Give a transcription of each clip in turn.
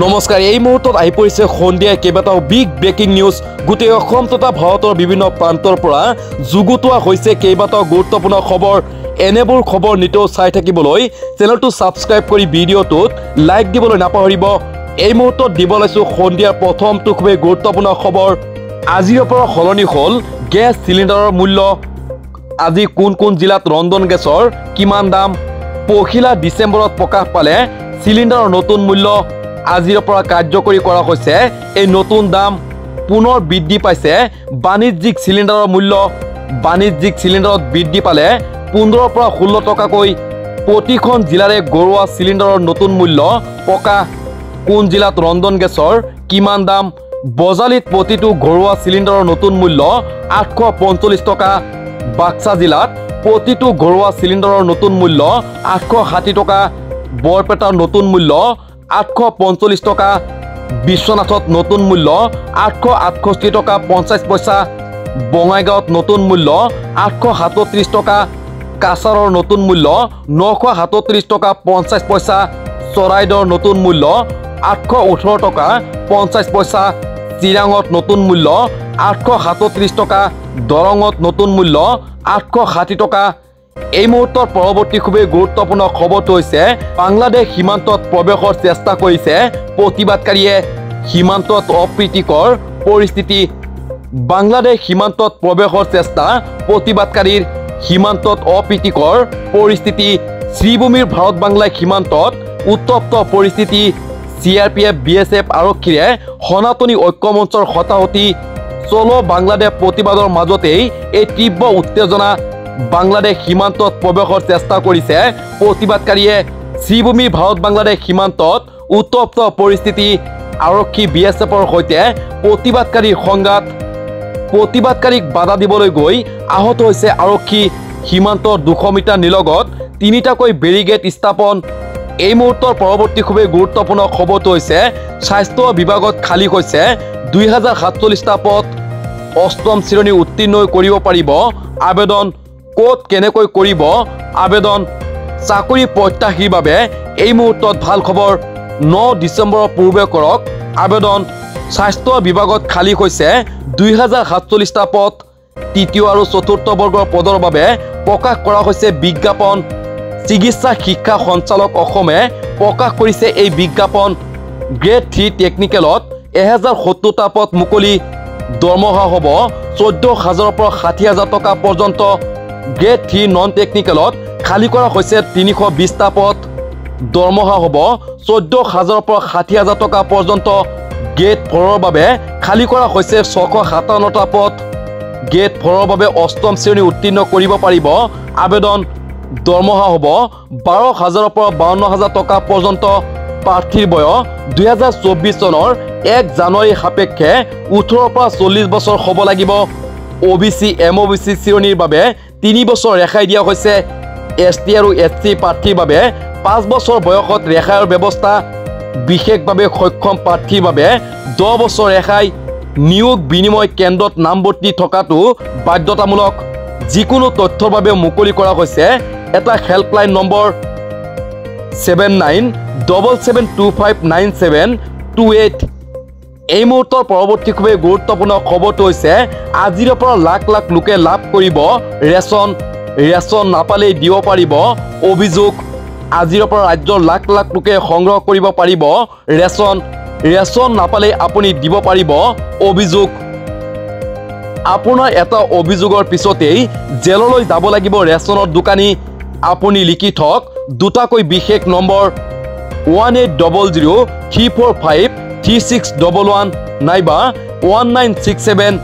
নমস্কাৰ এই মুহূৰ্তত আহি পৰিছে সন্ধিয়া কেইবাটাও বিগ ব্ৰেকিং নিউজ গোটেই অসম তথা ভাৰতৰ বিভিন্ন প্ৰান্তৰ পৰা যুগুতোৱা হৈছে কেইবাটাও গুৰুত্বপূৰ্ণ খবৰ এনেবোৰ খবৰ নিতৌ চাই থাকিবলৈ চেনেলটো সাবস্ক্ৰাইব কৰি ভিডিঅ'টোত লাইক দিবলৈ নাপাহৰিব এই মুহূৰ্তত দিব লৈছো সন্ধিয়াৰ প্ৰথমটো খুবেই গুৰুত্বপূৰ্ণ খবৰ আজিৰ পৰা সলনি হ'ল গেছ চিলিণ্ডাৰৰ মূল্য আজি কোন জিলাত ৰন্ধন গেছৰ কিমান দাম পহিলা ডিসেম্বৰত প্ৰকাশ পালে চিলিণ্ডাৰৰ নতুন মূল্য আজিৰ পৰা কাৰ্যকৰী কৰা হৈছে এই নতুন দাম পুনৰ বৃদ্ধি পাইছে বাণিজ্যিক চিলিণ্ডাৰৰ মূল্য বাণিজ্যিক চিলিণ্ডাৰত বৃদ্ধি পালে 15 পৰা 16 টকাকৈ প্ৰতিখন জিলাৰে গৰুৱা চিলিণ্ডাৰৰ নতুন মূল্য প্ৰকাশ কোন জিলাত ৰন্ধন গেছৰ কিমান দাম বজালিত প্ৰতিটো গৰুৱা চিলিণ্ডাৰৰ নতুন মূল্য 845 টকা বাক্সা জিলাত প্ৰতিটো গৰুৱা চিলিণ্ডাৰৰ নতুন মূল্য 860 টকা বৰপেটাৰ নতুন মূল্য 845 টকা বিশ্বনাথত নতুন মূল্য 868 টকা 50 পইচা বঙাইগাঁৱত নতুন মূল্য 837 টকা কাছাৰৰ নতুন মূল্য 937 টকা 50 পইচা চৰাইদেউৰ নতুন মূল্য 818 টকা 50 পইচা চিৰাঙত নতুন মূল্য 837 টকা দৰঙত নতুন মূল্য 860 টকা এই মুহূৰ্তৰ পৰৱৰ্তী খুবেই গুৰুত্বপূৰ্ণ খবৰটো হৈছে বাংলাদেশ সীমান্তত প্ৰৱেশৰ চেষ্টা কৰিছে প্ৰতিবাদকাৰীয়ে সীমান্তত অপ্ৰীতিকৰ পৰিস্থিতি বাংলাদেশ সীমান্তত প্ৰৱেশৰ চেষ্টা প্ৰতিবাদকাৰীৰ সীমান্তত অপ্ৰীতিকৰ পৰিস্থিতি শ্ৰীভূমিৰ ভাৰত বাংলা সীমান্তত উত্তপ্ত পৰিস্থিতি CRPF BSF আৰক্ষীৰে সনাতনী ঐক্য মঞ্চৰ হতাহতি চলো বাংলাদেশ প্ৰতিবাদৰ মাজতেই এই তীব্ৰ উত্তেজনা বাংলাদেশ সীমান্তত প্ৰৱেশৰ চেষ্টা কৰিছে প্ৰতিবাদকাৰীয়ে শ্ৰীভূমি ভাৰত বাংলাদেশ সীমান্তত উত্তপ্ত পৰিস্থিতি আৰক্ষী BSFৰ সৈতে প্ৰতিবাদকাৰীৰ সংঘাত প্ৰতিবাদকাৰীক বাধা দিবলৈ গৈ আহত হৈছে আৰক্ষী সীমান্তৰ 200 মিটাৰ নিলগত তিনিটাকৈ বেৰিগেট স্থাপন এই মুহূৰ্তৰ পৰৱৰ্তী খুবেই গুৰুত্বপূৰ্ণ খবৰটো হৈছে স্বাস্থ্য বিভাগত খালী হৈছে 2047টা পদ অষ্টম শ্ৰেণী উত্তীৰ্ণ কৰিব পাৰিব আবেদন কোট কেনেকৈ কৰিব আবেদন চাকৰি প্ৰত্যাশীৰ বাবে এই মুহূৰ্তত ভাল খবৰ 9 ডিসেম্বৰৰ পূৰ্বে কৰক আবেদন স্বাস্থ্য বিভাগত খালী হৈছে 2047টা পদ তৃতীয় আৰু চতুৰ্থ বৰ্গৰ পদৰ বাবে প্ৰকাশ কৰা হৈছে বিজ্ঞাপন চিকিৎসা শিক্ষা সঞ্চালক অসমে প্ৰকাশ কৰিছে এই বিজ্ঞাপন গ্ৰেড 3 টেকনিকেলত 1070টা পদ মুকলি দৰমহা হ'ব 14000 পৰা 60000 টকা পৰ্যন্ত গ্ৰেড 3 নন টেকনিকেলত খালী কৰা হৈছে 320টা পদ দৰমহা হ'ব 14000 পৰা 60000 টকা পৰ্যন্ত গ্ৰেড 4ৰ বাবে খালী কৰা হৈছে 657টা পদ গ্ৰেড 4ৰ বাবে অষ্টম শ্ৰেণী উত্তীৰ্ণ কৰিব পাৰিব আবেদন দৰমহা হ'ব 12000 পৰা 52000 টকা পৰ্যন্ত প্ৰাৰ্থীৰ বয়স 2024 চনৰ 1 জানুৱাৰী সাপেক্ষে 18 পৰা 40 বছৰ হ'ব লাগিব OBC MOBC শ্ৰেণীৰ বাবে 3 বছৰ ৰেহাই দিয়া হৈছে ST আৰু SC প্ৰাৰ্থীৰ বাবে 5 বছৰ বয়সত ৰেহাইৰ ব্যৱস্থা বিশেষভাৱে সক্ষম প্ৰাৰ্থীৰ বাবে 10 বছৰ ৰেহাই নিয়োগ বিনিময় কেন্দ্ৰত নামভৰ্তি থকাটো বাধ্যতামূলক যিকোনো তথ্যৰ বাবে মুকলি কৰা হৈছে এটা হেল্পলাইন নম্বৰ 7977259728 এই মুহূৰ্তৰ পৰৱৰ্তী খুবেই গুৰুত্বপূৰ্ণ খবৰটো হৈছে আজিৰ পৰা লাখ লাখ লোকে লাভ কৰিব ৰেচন নাপালেই দিব পাৰিব অভিযোগ আজিৰ পৰা ৰাজ্যৰ লাখ লাখ লোকে সংগ্ৰহ কৰিব পাৰিব ৰেচন নাপালেই আপুনি দিব পাৰিব অভিযোগ আপোনাৰ এটা অভিযোগৰ পিছতেই জেললৈ যাব লাগিব ৰেচনৰ দোকানী আপুনি লিখি থক দুটাকৈ বিশেষ নম্বৰ 1800345361 নাইবা 1967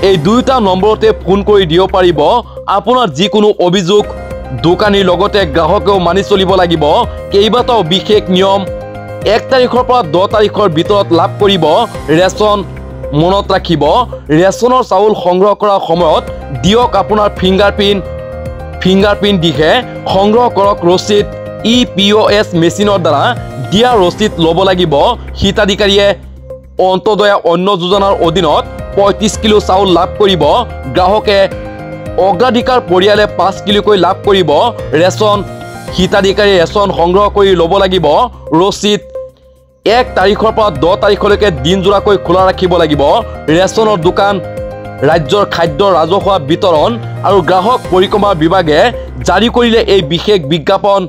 এই দুইটা নম্বৰতে ফোন কৰি দিব পাৰিব আপোনাৰ যিকোনো অভিযোগ দোকানীৰ লগতে গ্ৰাহকেও মানি চলিব লাগিব কেইবাটাও বিশেষ নিয়ম 1 তাৰিখৰ পৰা 10 তাৰিখৰ ভিতৰত লাভ কৰিব ৰেচন মনত ৰাখিব ৰেচনৰ চাউল সংগ্ৰহ কৰাৰ সময়ত দিয়ক আপোনাৰ ফিংগাৰপ্ৰিন্ট দিহে সংগ্ৰহ কৰক ৰচিদ EPOS মেচিনৰ দ্বাৰা দিয়া ৰচিদ ল'ব লাগিব হিতাধিকাৰীয়ে অন্তদয়া অন্ন যোজনাৰ অধীনত 35 কিলো চাউল লাভ কৰিব গ্ৰাহকে অগ্ৰাধিকাৰ পৰিয়ালে 5 কিলোকৈ লাভ কৰিব ৰেচন হিতাধিকাৰী ৰেচন সংগ্ৰহ কৰি ল'ব লাগিব ৰচিদ 1 তাৰিখৰ পৰা 10 তাৰিখলৈকে দিনজোৰাকৈ খোলা ৰাখিব লাগিব ৰেচনৰ দোকান। ৰাজ্যৰ খাদ্য ৰাজহুৱা বিতৰণ আৰু গ্ৰাহক পৰিক্ৰমা বিভাগে জাৰি কৰিলে এই বিশেষ বিজ্ঞাপন।